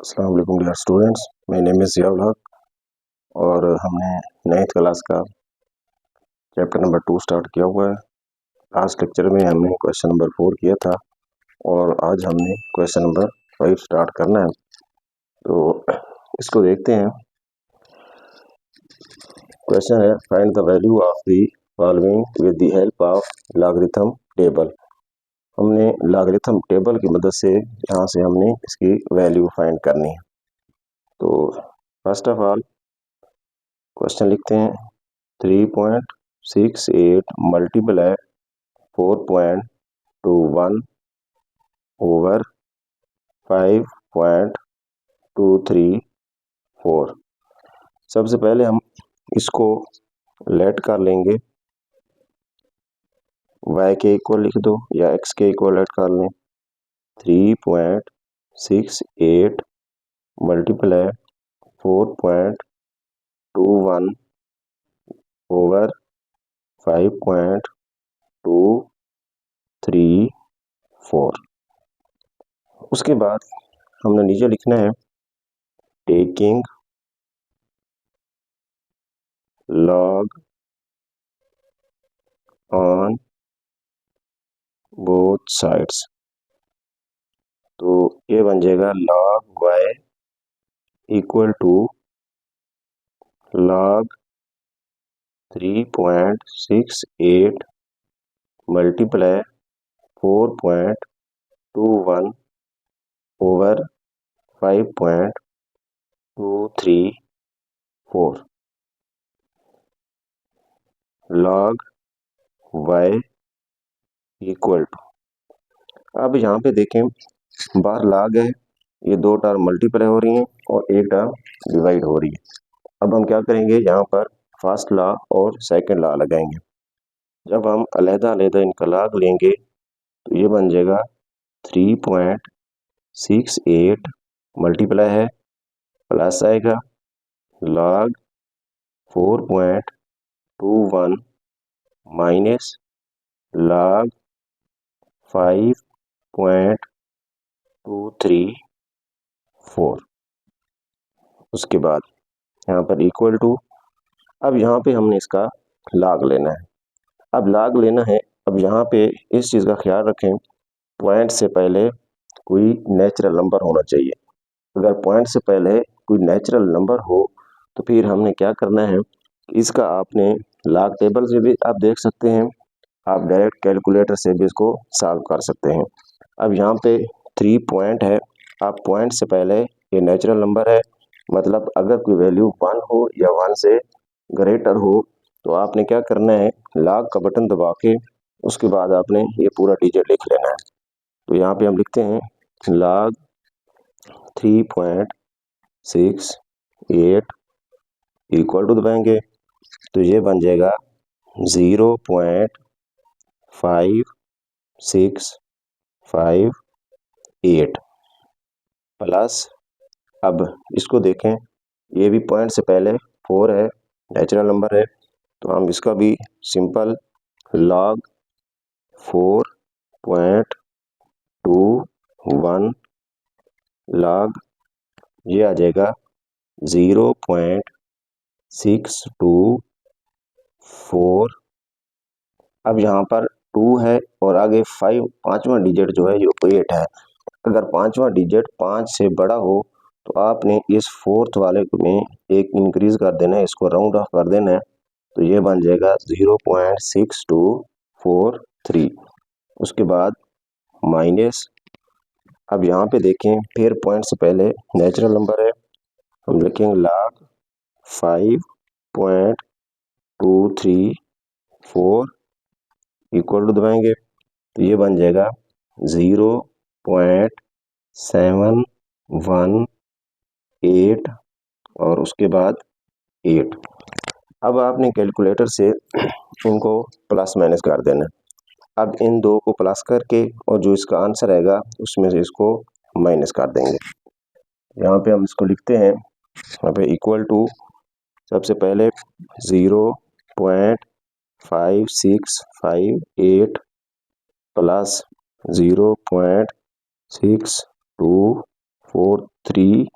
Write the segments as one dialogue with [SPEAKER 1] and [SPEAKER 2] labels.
[SPEAKER 1] अस्सलाम वालेकुम dear students, my name is Ziaul Haq और हमने 9th क्लास का चैप्टर नंबर 2 स्टार्ट किया हुआ है। लास्ट लेक्चर में हमने क्वेश्चन नंबर 4 किया था और आज हमने क्वेश्चन नंबर 5 स्टार्ट करना है। तो इसको देखते हैं। क्वेश्चन है, find the value of the following with the help of logarithm table. हमने लॉगरिथम टेबल की मदद से यहाँ से हमने इसकी वैल्यू फाइंड करनी है। तो फर्स्ट ऑफ ऑल क्वेश्चन लिखते हैं, 3.68 मल्टीप्लाई 4.21 ओवर 5.234। सबसे पहले हम इसको लेट कर लेंगे, y के इक्वल लिख दो या x के इक्वल लेट कर लें। 3.68 मल्टीप्लाई 4.21 ओवर 5.234। उसके बाद हमने नीचे लिखना है, taking log on both sides। तो ये बन जाएगा log y equal to log 3.68 multiply 4.21 over 5.234 log y equal to. अब यहाँ पे देखें, बाहर log है, ये दो टर्म मल्टीप्लाई हो रही हैं और एक टर्म डिवाइड हो रही है। अब हम क्या करेंगे, यहाँ पर फर्स्ट लॉ और सेकंड लॉ लगाएंगे। जब हम अलग-अलग इनका लॉग लेंगे तो ये बन जाएगा 3.68 मल्टीप्लाई है, प्लस आएगा log 4.21 माइनस log 5.234। उसके बाद यहाँ पर इक्वल टू। अब यहाँ पे हमने इसका log लेना है। अब log लेना है, अब यहाँ पे इस चीज़ का ख्याल रखें, पॉइंट से पहले कोई नेचुरल नंबर होना चाहिए। अगर पॉइंट से पहले कोई नेचुरल नंबर हो तो फिर हमने क्या करना है, इसका आपने log टेबल से भी आप देख सकते हैं, आप डायरेक्ट कैलकुलेटर से भी इसको सॉल्व कर सकते हैं। अब यहाँ पे 3 पॉइंट है, आप पॉइंट से पहले ये नेचुरल नंबर है, मतलब अगर कोई वैल्यू 1 हो या 1 से ग्रेटर हो तो आपने क्या करना है, log का बटन दबा के उसके बाद आपने ये पूरा डिजिट लिख लेना है। तो यहाँ पे हम लिखते हैं log 3.68 इक्वल टू दबाएंगे तो ये बन जाएगा 0.5658 प्लस। अब इसको देखें, ये भी पॉइंट से पहले 4 है, नेचुरल नंबर है, तो हम इसका भी सिंपल log 4.21 log ये आ जाएगा 0.624। अब यहाँ पर 2 है और आगे 5, पांचवा डिजिट जो है ये 8 है। अगर पांचवा डिजिट 5 से बड़ा हो तो आपने इस फोर्थ वाले में एक इंक्रीज कर देना है, इसको राउंड ऑफ कर देना है, तो ये बन जाएगा 0.6243। उसके बाद माइनस। अब यहाँ पे देखें, फिर पॉइंट से पहले नेचुरल नंबर है, हम लिखेंगे log 5.234 इक्वल टू दबाएंगे तो ये बन जाएगा 0.718 और उसके बाद 8। अब आपने कैलकुलेटर से इनको प्लस माइनस कर देना। अब इन दो को प्लस करके और जो इसका आंसर आएगा उसमें से इसको माइनस कर देंगे। यहाँ पे हम इसको लिखते हैं, यहाँ पे इक्वल टू, सबसे पहले 0.5658 प्लस 0.624 43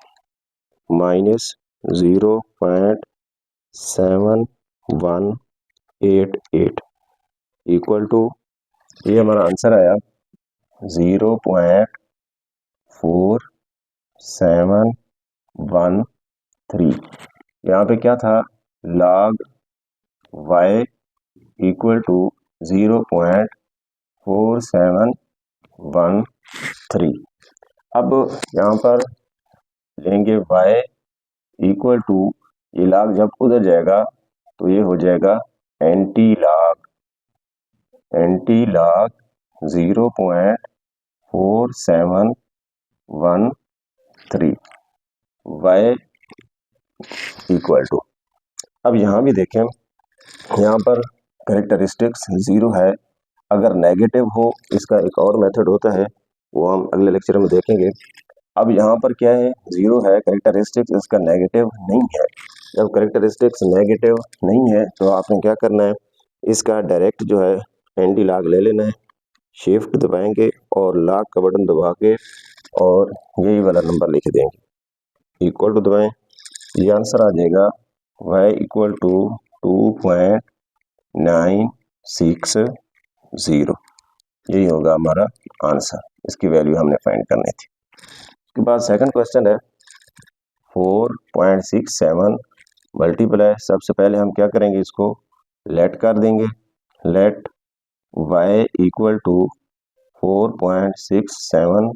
[SPEAKER 1] माइनस 0.7188 इक्वल टू, ये हमारा आंसर आया 0.4713। यहाँ पे क्या था, log y इक्वल टू 0.4713। अब यहाँ पर लेंगे y इक्वल टू, ये log जब उधर जाएगा तो ये हो जाएगा anti log 0.4713 y equal to. अब यहाँ भी देखें, यहाँ पर कैरेक्टरिस्टिक्स 0 है। अगर नेगेटिव हो, इसका एक और मेथड होता है, वो हम अगले लेक्चर में देखेंगे। अब यहाँ पर क्या है, 0 है कैरेक्टरिस्टिक्स, इसका नेगेटिव नहीं है। जब कैरेक्टरिस्टिक्स नेगेटिव नहीं है तो आपने क्या करना है, इसका डायरेक्ट जो है एंटी लॉग ले लेना है, शिफ्ट दबाएंगे और लॉग का बटन दबा के और यही वाला नंबर लिख देंगे, इक्वल टू दबाएं, ये आंसर आ जाएगा y इक्वल टू 2.960। यही होगा हमारा आंसर, इसकी वैल्यू हमने फाइंड करनी थी। उसके बाद सेकंड क्वेश्चन है 4.67 मल्टीप्लाई, सबसे पहले हम क्या करेंगे, इसको लेट कर देंगे, let y equal to 4.67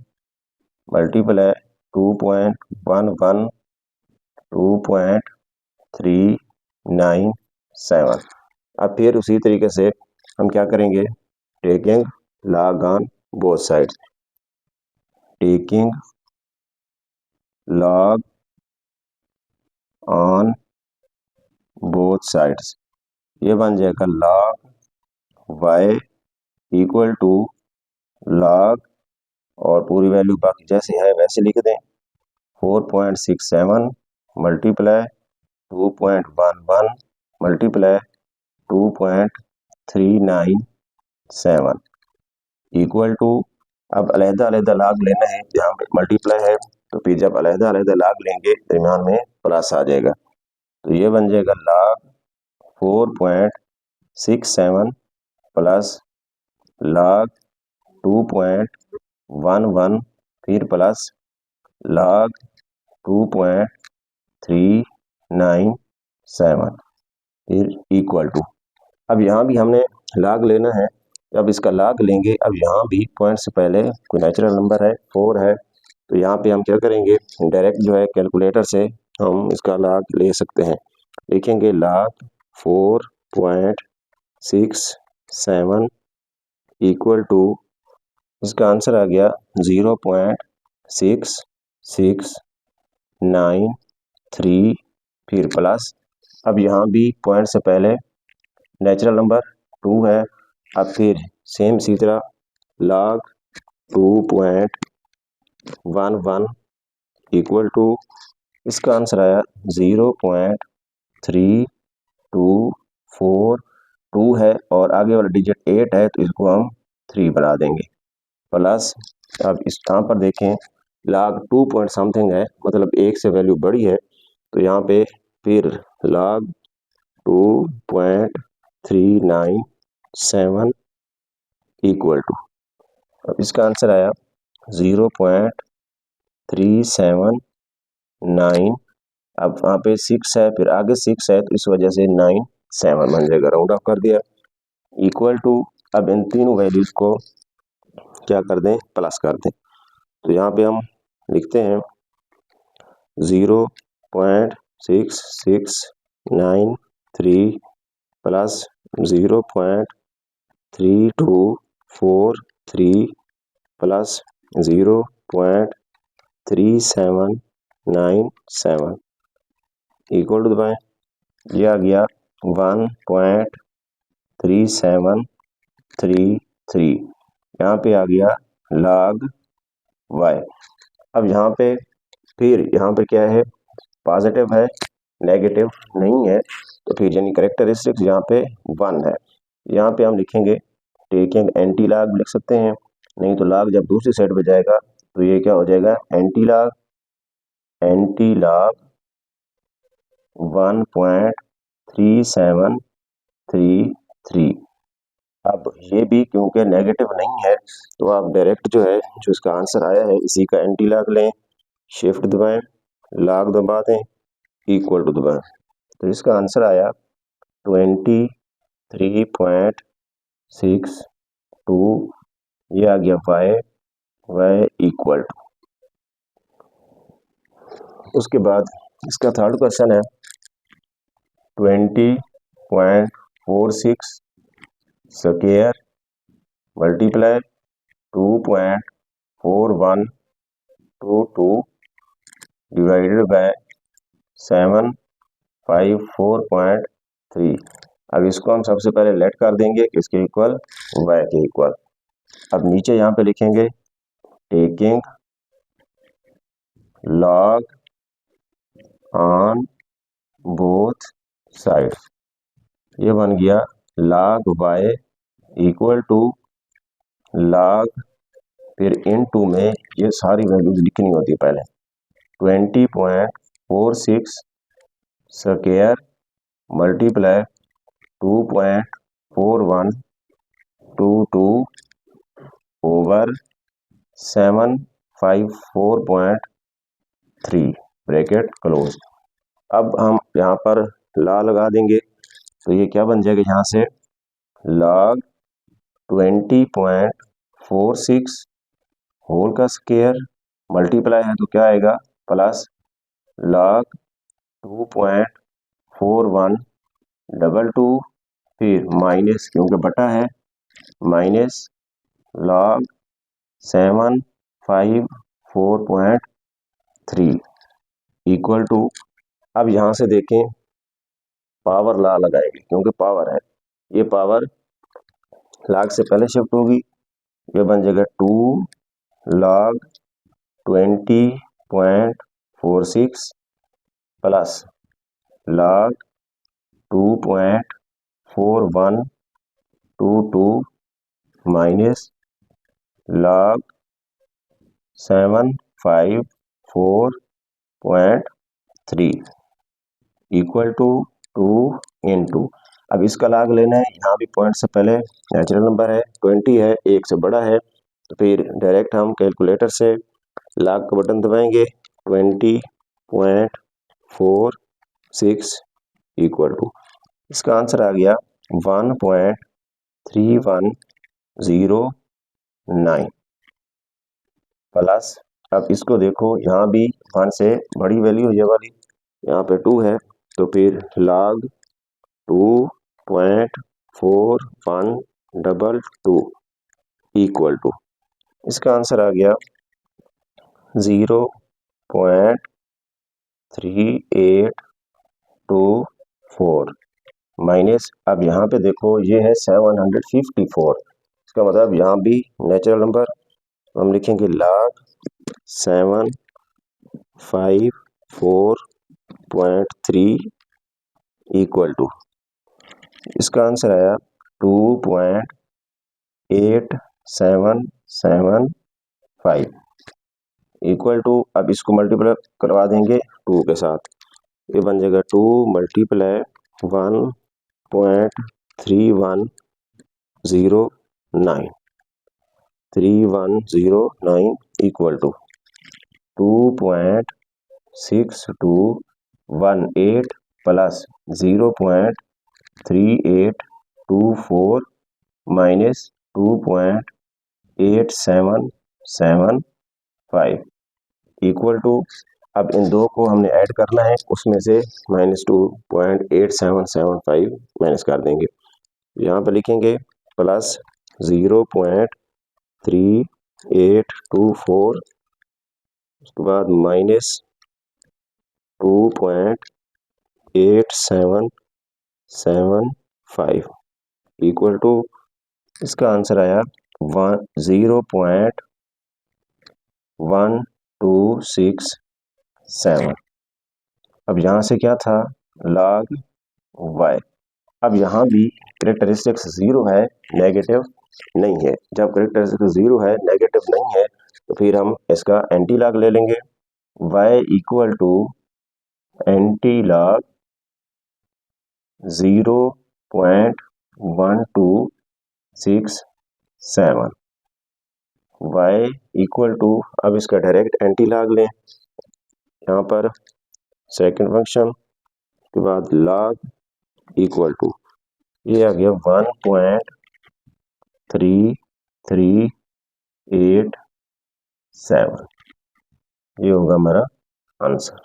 [SPEAKER 1] multiply 2.397। अब फिर उसी तरीके से हम क्या करेंगे, taking log on both sides, taking log on both sides, ये बन जाएगा log y equal to log, और पूरी वैल्यू बाकी जैसे है वैसे लिख दें, 4.67 मल्टीप्लाई 2.11 मल्टीप्लाई 2.397 इक्वल टू, अब अलहदा अलहदा लॉग लेना है, जहाँ पे मल्टीप्लाई है तो फिर जब अलहदा अलहदा लॉग लेंगे दरम्यान में प्लस आ जाएगा, तो ये बन जाएगा लॉग 4.67 प्लस लॉग 2.11 फिर प्लस लॉग 2.397 फिर इक्वल टू। अब यहाँ भी हमने लॉग लेना है, जब इसका लॉग लेंगे, अब यहाँ भी पॉइंट से पहले कोई नेचुरल नंबर है 4 है, तो यहाँ पे हम क्या करेंगे, डायरेक्ट जो है कैलकुलेटर से हम इसका लॉग ले सकते हैं, लिखेंगे लॉग 4.67 इक्वल टू, इसका आंसर आ गया 0.6693 फिर प्लस, अब यहाँ भी पॉइंट से पहले नेचुरल नंबर 2 है, अब फिर सेम इसी तरह log 2.11 इक्वल टू, इसका आंसर आया 0.3242 है, और आगे वाला डिजिट 8 है तो इसको हम 3 बना देंगे प्लस। अब इस यहाँ पर देखें log 2 पॉइंट समथिंग है, मतलब 1 से वैल्यू बड़ी है, तो यहाँ पे फिर log 2.397 इक्वल टू, अब इसका आंसर आया 0.379। अब वहाँ पे 6 है, फिर आगे 6 है, तो इस वजह से 97 बन जाएगा, राउंड ऑफ कर दिया, इक्वल टू। अब इन तीनों वैल्यूज को क्या कर दें, प्लस कर दें, तो यहाँ पे हम लिखते हैं 0.6693 प्लस 0.3243 प्लस 0.3797 इक्वल टू दबाएं, ये आ गया 1.3733, यहाँ पे आ गया log y। अब यहाँ पे फिर यहाँ पे क्या है, पॉजिटिव है, नेगेटिव नहीं है, तो फिर यानी कैरेक्टरिस्टिक्स यहाँ पे 1 है, यहाँ पे हम लिखेंगे टेकिंग एंटी लॉग लिख सकते हैं, नहीं तो लॉग जब दूसरी साइड पे जाएगा तो ये क्या हो जाएगा, एंटी लॉग एंटी लॉग 1.3733। अब ये भी क्योंकि नेगेटिव नहीं है तो आप डायरेक्ट जो है जो इसका आंसर आया है इसी का एंटी लॉग लें, शिफ्ट दबाएं, लॉग दबा दें, इक्वल टू दबाएं, तो इसका आंसर आया 23.62। ये आ गया y इक्वल टू। उसके बाद इसका थर्ड क्वेश्चन है 20.46 स्क्वायर मल्टीप्लाई 2.4122 डिवाइडेड बाय 754.3। अब इसको हम सबसे पहले लेट कर देंगे किसके इक्वल, y के इक्वल। अब नीचे यहाँ पे लिखेंगे taking log on both side, ये बन गया log y equal to log, फिर इन टू में ये सारी वैल्यूज लिखनी होती है पहले, 20.46 square multiply 2.4122 over 754.3 bracket close. अब हम यहाँ पर ला लगा देंगे तो ये क्या बन जाएगा, यहाँ से log 20.46 होल का स्क्वायर मल्टीप्लाई है तो क्या आएगा प्लस log 2.4122, फिर माइनस क्योंकि बटा है माइनस log 754.3 इक्वल टू। अब यहाँ से देखें पावर ला लगाएंगे क्योंकि पावर है, ये पावर log से पहले शिफ्ट होगी, ये बन जाएगा 2 log 20.46 plus log 2.4122 minus log 754.3 equal to 2 into. अब इसका log लेना है, यहाँ भी पॉइंट से पहले नेचुरल नंबर है 20 है, एक से बड़ा है, तो फिर डायरेक्ट हम कैलकुलेटर से log का बटन दबाएंगे 20.46 इक्वल टू, इसका आंसर आ गया 1.3109 प्लस। अब इसको देखो यहाँ भी 1 से बड़ी वैल्यू ये वाली, यहाँ पे 2 है तो फिर log 2.4122 इक्वल टू, इसका आंसर आ गया 0.3824 माइनस। अब यहाँ पे देखो ये है 754, इसका मतलब यहाँ भी नेचुरल नंबर हम लिखेंगे log 754.3 इक्वल टू, इसका आंसर आया 2.8775 इक्वल टू। अब इसको मल्टीप्लाई करवा देंगे 2 के साथ, ये बन जाएगा 2 multiply 1.3109 equal to 2.6218 plus 0.3824 minus 2.8775 equal to. अब इन दो को हमने ऐड करना है, उसमें से -2.8775 माइनस कर देंगे, यहाँ पे लिखेंगे प्लस 0.3824, उसके बाद माइनस 2.8775 इक्वल टू, इसका आंसर आया 0.1267। अब यहाँ से क्या था log y। अब यहाँ भी करेक्टरिस्टिक्स 0 है, नेगेटिव नहीं है। जब करेक्टरिस्टिक्स 0 है, नेगेटिव नहीं है, तो फिर हम इसका एंटी लॉग ले लेंगे। y equal to anti log 0.1267, y equal to, अब इसका डायरेक्ट एंटी लॉग लें यहाँ पर सेकंड फंक्शन के बाद लॉग इक्वल टू, ये आ गया 1.3387, ये होगा हमारा आंसर।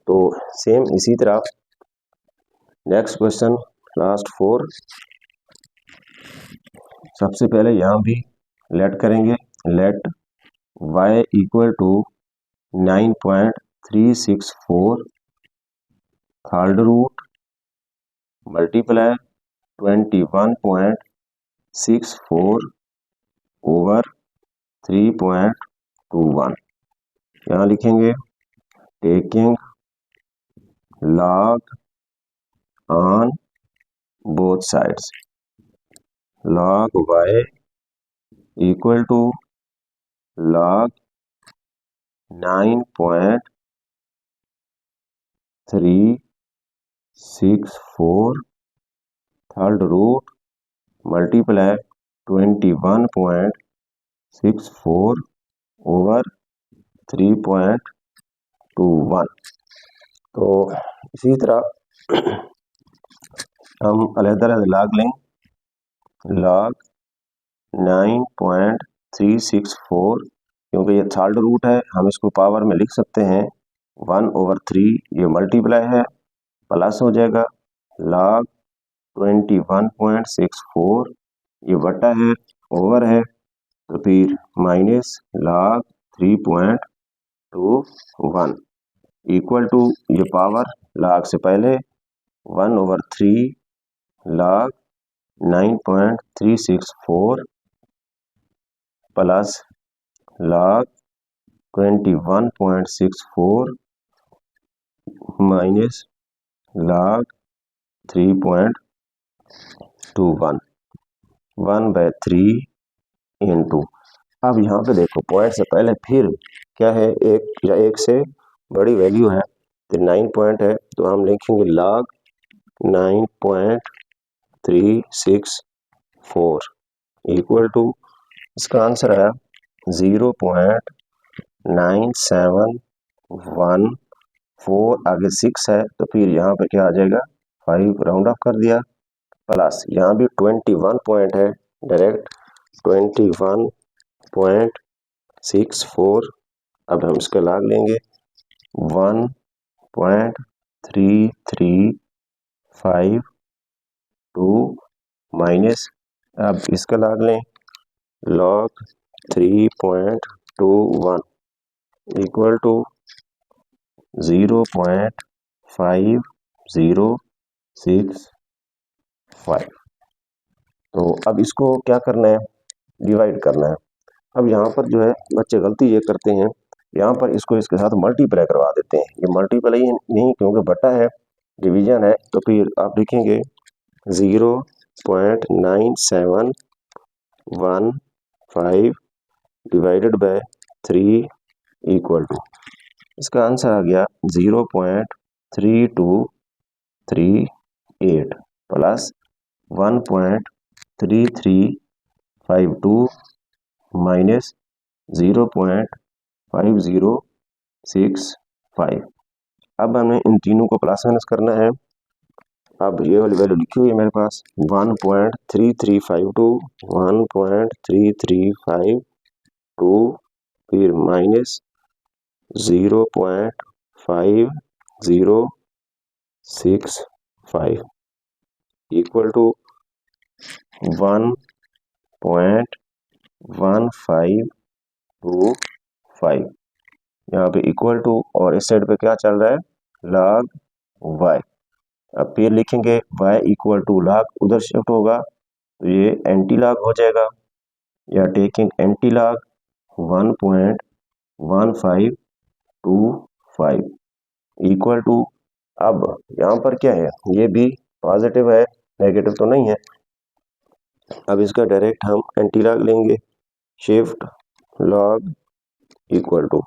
[SPEAKER 1] तो सेम इसी तरह नेक्स्ट क्वेश्चन लास्ट 4, सबसे पहले यहाँ भी लेट करेंगे, let y equal to 9.364 third root multiply 21.64 over 3.21, यहाँ लिखेंगे taking log on both sides, log y equal to log 9.364 third root multiply 21.64 over 3.21। तो इसी तरह हम अलग-अलग लॉग लेंगे, लॉग 9.364, क्योंकि ये थर्ड रूट है हम इसको पावर में लिख सकते हैं 1/3, ये मल्टीप्लाई है प्लस हो जाएगा लॉग 21.64, ये बटा है ओवर है तो फिर माइनस लॉग 3.21 इक्वल टू, ये पावर लॉग से पहले 1/3 log 9.364 plus log 21.64 minus log 3.21, 1/3 into, अब यहाँ पे देखो पॉइंट से पहले फिर क्या है, एक या एक से बड़ी वैल्यू है तो 9 पॉइंट है तो हम लिखेंगे लॉग 9.364 इक्वल टू, इसका आंसर आया 0.9714, आगे 6 है तो फिर यहाँ पे क्या आ जाएगा 5 राउंड ऑफ कर दिया, प्लस यहाँ भी 21 पॉइंट है डायरेक्ट 21.64, अब हम इसका लॉग लेंगे 1.3352 माइनस, अब इसका लॉग लें लॉग 3.21 इक्वल टू 0.5065। तो अब इसको क्या करना है, डिवाइड करना है। अब यहाँ पर जो है बच्चे गलती ये करते हैं, यहाँ पर इसको इसके साथ मल्टीप्लाई करवा देते हैं, ये मल्टीप्लाई नहीं क्योंकि बटा है डिवीजन है, तो फिर आप लिखेंगे 0.9715 डिवाइडेड बाय 3 इक्वल टू, इसका आंसर आ गया 0.3238 प्लस 1.3352 माइनस 0.5065। अब हमें इन तीनों को प्लस माइनस करना है, अब ये वाली वैल्यू लिखी हुई है मेरे पास 1.3352, 1.3352 फिर माइनस 0.5065 इक्वल टू 1.1525, यहाँ पे इक्वल टू, और इस साइड पे क्या चल रहा है लॉग y, अब फिर लिखेंगे y इक्वल टू लॉग, उधर शिफ्ट होगा तो ये एंटी लॉग हो जाएगा, या taking anti log 1.1525 equal to, अब यहाँ पर क्या है, ये भी पॉजिटिव है नेगेटिव तो नहीं है, अब इसका डायरेक्ट हम एंटी लॉग लेंगे, शिफ्ट लॉग इक्वल टू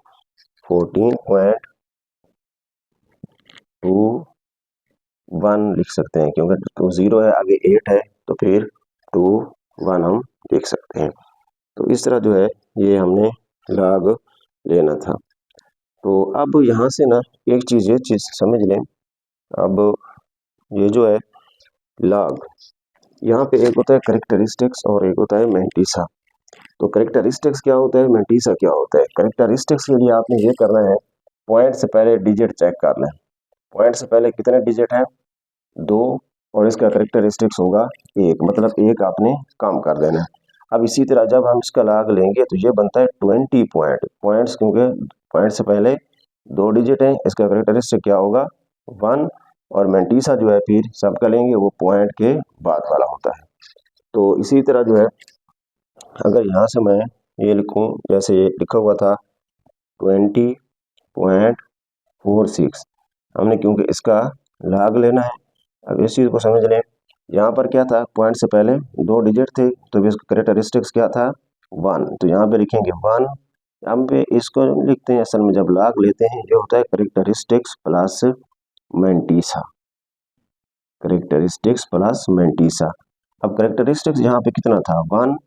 [SPEAKER 1] 14.21 लिख सकते हैं, क्योंकि तो 0 है, आगे 8 है, तो फिर 21 हम लिख सकते हैं। तो इस तरह जो है ये हमने log लेना था। तो अब यहाँ से ना एक चीज़, ये चीज़ समझ लें। अब ये जो है log, यहाँ पे एक होता है करेक्टरिस्टिक्स और एक होता है मैंटिसा। तो करेक्टरिस्टिक्स क्या होता है, मैंटिसा क्या होता है? करेक्टरिस्टिक्स के लिए आपने ये करना है, पॉइंट से पहले डिजिट चेक करना है। पॉइंट से पहले कितने डिजिट हैं? 2, और इसका करेक्टरिस्टिक्स होगा 1, मतलब 1 आपने कम कर देना है। अब इसी तरह जब हम इसका log लेंगे तो ये बनता है 20 पॉइंट्स, क्योंकि पॉइंट से पहले 2 डिजिट हैं, इसका करेक्टरिस्टिक क्या होगा? 1, और मैंटिसा जो है फिर सबका लेंगे वो पॉइंट के बाद वाला होता है। तो इसी तरह जो है अगर यहाँ से मैं ये लिखूँ, जैसे ये लिखा हुआ था 20.46, हमने क्योंकि इसका log लेना है। अब इस चीज़ को समझ लें, यहाँ पर क्या था, पॉइंट से पहले 2 डिजिट थे, तो इसका करेक्टरिस्टिक्स क्या था? 1, तो यहाँ पे लिखेंगे 1। हम पे इसको लिखते हैं, असल में जब log लेते हैं ये होता है characteristics plus mantissa, characteristics plus mantissa. अब करेक्टरिस्टिक्स यहाँ पे कितना था? 1,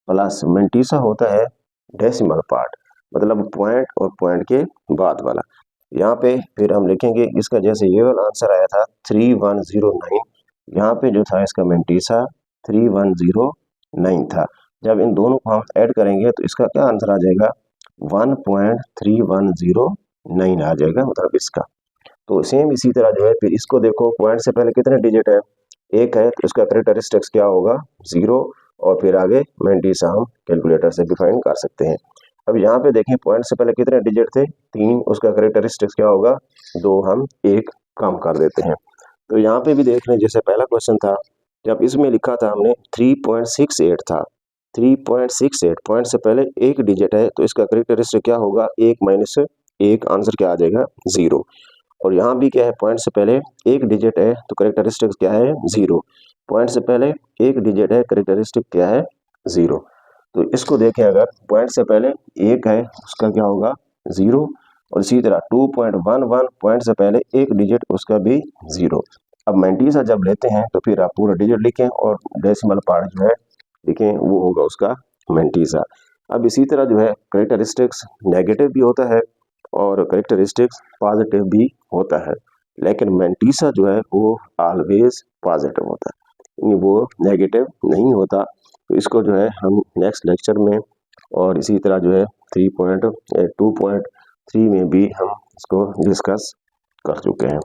[SPEAKER 1] प्लस मैंटिसा होता है डेसिमल पार्ट, मतलब पॉइंट और पॉइंट के बाद वाला। यहाँ पे फिर हम लिखेंगे इसका, जैसे ये वाला आंसर आया था 3109, यहाँ पे जो था इसका मैंटिसा 3109 था। जब इन दोनों को हम ऐड करेंगे तो इसका क्या आंसर आ जाएगा? 1.3109 आ जाएगा, मतलब इसका। तो सेम इसी तरह जो है फिर इसको देखो, पॉइंट से पहले कितने डिजिट है? 1 है, तो इसका करेक्टरिस्टिक्स क्या होगा? 0, और फिर आगे मैंटिसा हम कैलकुलेटर से डिफाइन कर सकते हैं। अब यहाँ पे देखें, पॉइंट से पहले कितने डिजिट थे? 3, उसका करेक्टरिस्टिक्स क्या होगा? 2, हम 1 कम कर देते हैं। तो यहाँ पे भी देख लें, जैसे पहला क्वेश्चन था, जब इसमें लिखा था हमने 3.68 था, 3.68, पॉइंट से पहले 1 डिजिट है, तो इसका करेक्टरिस्टिक क्या होगा? 1 माइनस 1, आंसर क्या आ जाएगा? 0। और यहाँ भी क्या है, पॉइंट से पहले 1 डिजिट है, तो करेक्टरिस्टिक्स क्या है? 0। पॉइंट से पहले 1 डिजिट है, करेक्टरिस्टिक क्या है? 0। तो इसको देखें, अगर पॉइंट से पहले 1 है, उसका क्या होगा? 0। और इसी तरह 2.11, पॉइंट से पहले 1 डिजिट, उसका भी 0। अब मैंटिसा जब लेते हैं तो फिर आप पूरा डिजिट लिखें और डेसिमल पार्ट जो है लिखें, वो होगा उसका मैंटिसा। अब इसी तरह जो है करेक्टरिस्टिक्स नेगेटिव भी होता है और करेक्टरिस्टिक्स पॉजिटिव भी होता है, लेकिन मैंटिसा जो है वो ऑलवेज पॉजिटिव होता है, वो नेगेटिव नहीं होता। तो इसको जो है हम नेक्स्ट लेक्चर में, और इसी तरह जो है 2.3 में भी हम इसको डिस्कस कर चुके हैं।